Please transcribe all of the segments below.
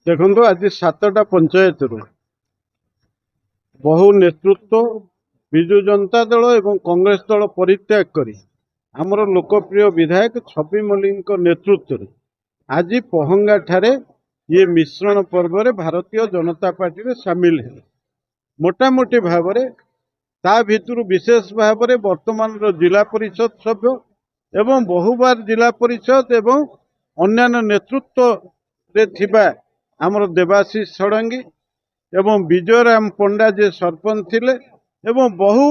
देखो आज 7टा पंचायत बहु नेतृत्व विजु जनता दल एवं कांग्रेस दल परित्याग करी आमर लोकप्रिय विधायक छवि मल्लिक नेतृत्व में आज पहंगा ठारे ये मिश्रण पर्व रे भारतीय जनता पार्टी रे सामिल है। मोटामोटी भाव ता भितर विशेष भाव वर्तमान जिला परिषद सभ्य एवं बहुबार जिला परिषद एवं अन्यान्य नेतृत्व रे थिबा आमर देवाशीष षडंगी एवं विजयराम पंडा जे सरपंच थिले एवं बहु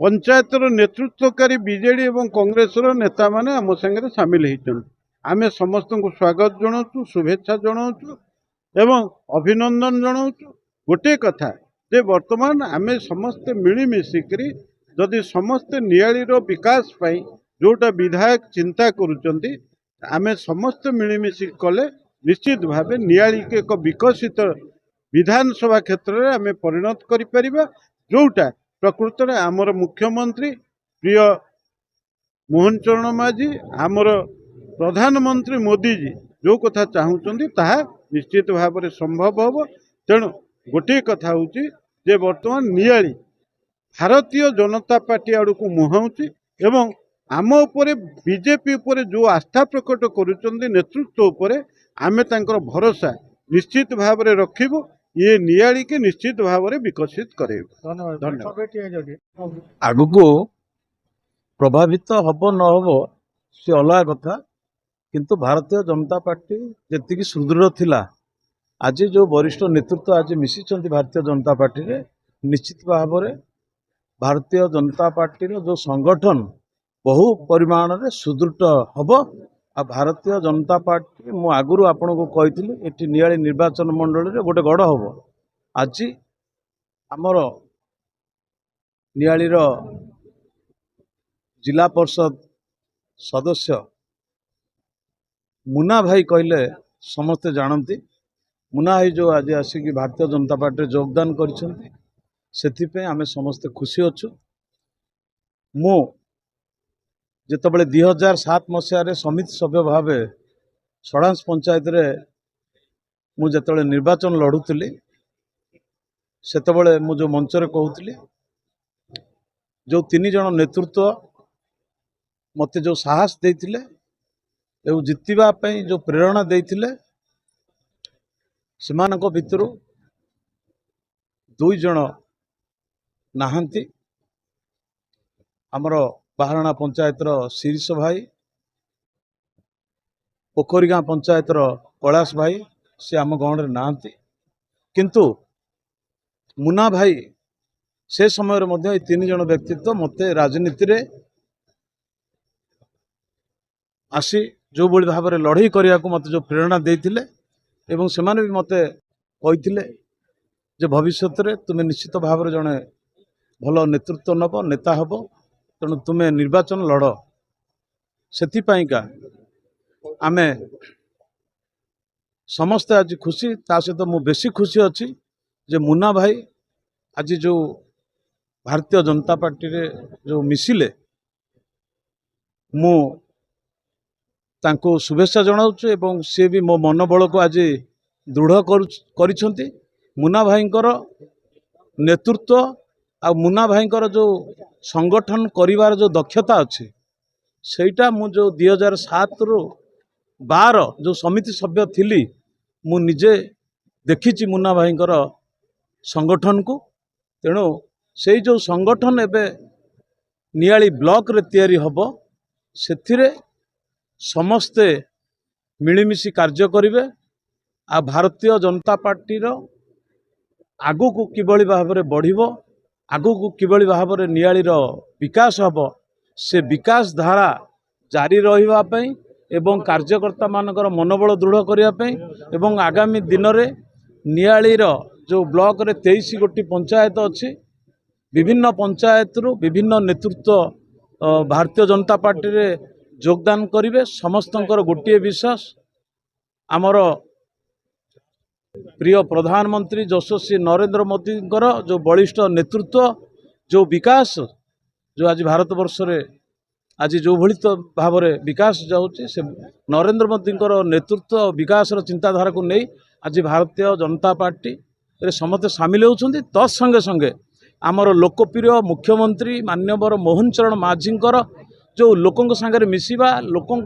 पंचायतर नेतृत्वकारी बीजेडी एवं कांग्रेस नेता माने आम संगे सामिल होती। आमे समस्त को स्वागत जनाऊँ, शुभेच्छा जनाऊँ एवं अभिनंदन जनाऊँ। गोटे कथा जे वर्तमान आमे समस्ते मिलिमिशिकी जदि समस्ते नियालीर विकास पाई जोटा विधायक चिंता करुचंती आमे समस्ते मिलिमिशिकी कले निश्चित भाव नियाली के एक विकसित विधानसभा क्षेत्र में आमे परिणत करि परिबा जोटा प्रकृत में आमर मुख्यमंत्री प्रिय मोहन चरण माझी आमर प्रधानमंत्री मोदी जी जो कथा चाहूँगी ताहा निश्चित भाव में संभव हम। तेणु गोटे कथा हूँ जे वर्तमान नियाली भारतीय जनता पार्टी आड़ को मुहाऊँची एवं आम उपरे बीजेपी उपरे जो आस्था प्रकट करुचंदी नेतृत्व उपरे आमे तांकर भरोसा निश्चित भाव में रखिबु। ये नियाली के निश्चित भाव में विकसित करे। धन्यवाद। आगु को प्रभावित हम न हम सी अलग कथा किंतु भारतीय जनता पार्टी जी सुदृढ़ थिला आज जो वरिष्ठ नेतृत्व आज मिशिचंती भारतीय जनता पार्टी रे निश्चित भाव में भारतीय जनता पार्टी रो जो संगठन बहु परिमाण रे सुदृढ़ हम। आ भारतीय जनता पार्टी मु आगुरी आपन को कही ये नियाली निर्वाचन मंडल रे गोटे गढ़ हम। आज आमर नियालीर जिला परिषद सदस्य मुना भाई कहले समस्ते जानती। मुना भाई जो आज आसिक भारतीय जनता पार्टी योगदान कर आमे समस्ते खुशी अच्छु। मु जितेबाला 2007 मसीह समिति सभ्य भाव षडांश पंचायत रे मु जितेबाला निर्वाचन लड़ुली सेतेबाला मु जो मंचरे कहूली जो 3 जन नेतृत्व मते जो साहस देइथिले एवं जितवा जो प्रेरणा देइथिले सेमानक भितरु 2 जन नाहंती। आमर बाहरणा पंचायत शीर्ष भाई पोखरीगाँ पंचायत कैलाश भाई से आम गाँव में नाहंती किंतु मुना भाई से समय रे 3 जन व्यक्तित्व मते राजनीति रे आसी जो बड़ी भाव में लड़ाई करने को मत जो प्रेरणा देइथिले एवं से भी मते कहिथिले जे भविष्य रे तुमे निश्चित भाव में जड़े भल नेतृत्व नब नेता हब तेणु तुमे निर्वाचन लड़ से आमे समस्ते आज खुशी ता सहित मु बेसी खुशी अच्छी जे मुना भाई आज जो भारतीय जनता पार्टी रे जो मिसिले मु तांको शुभेच्छा जनाऊँ एवं सी भी मो मनोबल को आज दृढ़ कर मुना भाईंकर नेतृत्व आ मुना भाईंकर जो संगठन करिवार जो दक्षता अच्छी सेटा मु जो 2007 रु 12 जो समिति सभ्य थिली मु निजे देखी मुना भाईंकर संगठन को। तेणु से जो संगठन एबे नियाली ब्लॉक रे तैयारी हब से समस्ते मिलिमिशि कार्य करिवे। आ भारतीय जनता पार्टी रो आगु को किबळी भाव में बढ़िबो आगु को किबळी भाव में नियाली रो विकास हब से विकास धारा जारी रहिबा पई एवं कार्यकर्ता मानकर मनोबल दृढ़ करिया पई एवं आगामी दिन में नियाली रो जो ब्लॉक रे 23 गोटी पंचायत अच्छी विभिन्न पंचायत रु विभिन्न नेतृत्व भारतीय जनता पार्टी रे योगदान करिवे। समस्तंकर गोटे विश्वास आमर प्रिय प्रधानमंत्री यशस्वी नरेंद्र मोदी जो बलिष्ठ नेतृत्व जो विकास जो आज भारत वर्ष रे आज जो भली तो भाव में विकास जाऊँगी से नरेंद्र मोदी नेतृत्व विकास चिंताधारा को नहीं आज भारतीय जनता पार्टी रे समस्त सामिल होउछन्ति तत् संगे संगे आमर लोकप्रिय मुख्यमंत्री मान्यवर मोहन चरण माझींकर जो लोकों सागर मिसिबा लोकों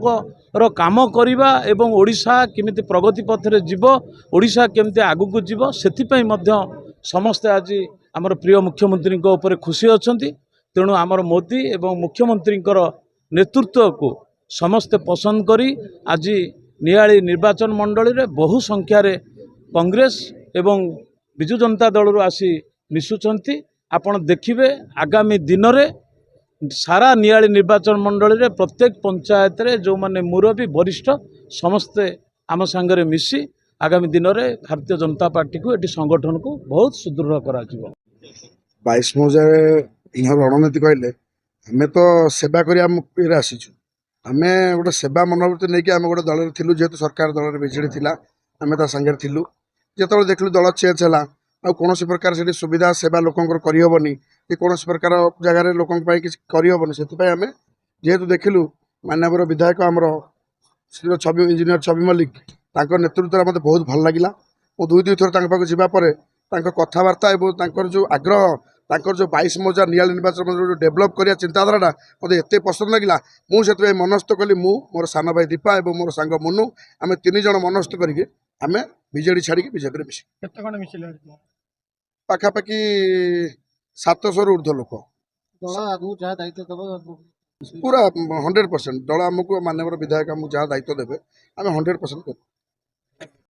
काम करवा एवं ओडिशा केमिति प्रगति पथरे जीव ओडिशा केमिति आगुक जीव सेथिपई मध्य समस्ते आज आमर प्रिय मुख्यमंत्री ऊपर खुशी अछंती। तेणु आमर मोदी एवं मुख्यमंत्री नेतृत्व को समस्ते पसंद करी आज नियाली निर्वाचन मंडली रे बहु संख्यार कांग्रेस एवं बिजु जनता दल आसी मिशुचंती। आपण देखिबे आगामी दिन रे सारा नियाली निर्वाचन मंडली रे प्रत्येक पंचायत रे जो माने मुरबी वरिष्ठ समस्ते आम सांगरे मिसी आगामी दिन रे भारतीय जनता पार्टी को एटी संगठन को बहुत सुदृढ़ करा जिवो। 22 मौजा रणनीति कहले आमे तो सेवा करिया मुक्तिरे आसीछु। आमे गोटे सेवा मनोवृत्ति नहीं कि आमे गोटे दल थिलु जेहेतु सरकार दल बिजेडी थिला आमे ता संगे थिलु जेतबे देखलु दल चेंज हला आ कोनोसी प्रकार से सुविधा सेवा लोकंकर करि होबनी कि कोनोसी प्रकार जगह रे लोकंक पई किछ करि होबनी सेति पई आमे जेहेतु देखलु माननीय विधायक हमरो श्री छवि इंजीनियर छवि मल्लिक तांकर नेतृत्व रे मते बहुत भल लागिला। मो दुई दुई थर तांक पाक जिबा परे तांक कथावार्ता एवं तांकर जो आग्रह तांकर जो 22 मौजा नियाली निर्वाचन मंडल जो डेभलप करिया चिंताधाराटा मते एते पसंद लागिला। मु सेते मनस्थ कली मु मोर साना भाई दीपा एवं मोर सांग मनु आमे तीन जण मनस्थ करिके आमे बीजेडी छाड़ी के बीजेपी रे मिसी केते कोन मिसिले पाखापाखि 700 ऊर्ध्व लोक दल आगु जा दायित्व दब पूरा 100% दल आमको माननीय विधायक आमको जहाँ दायित्व देवे आम 100% कर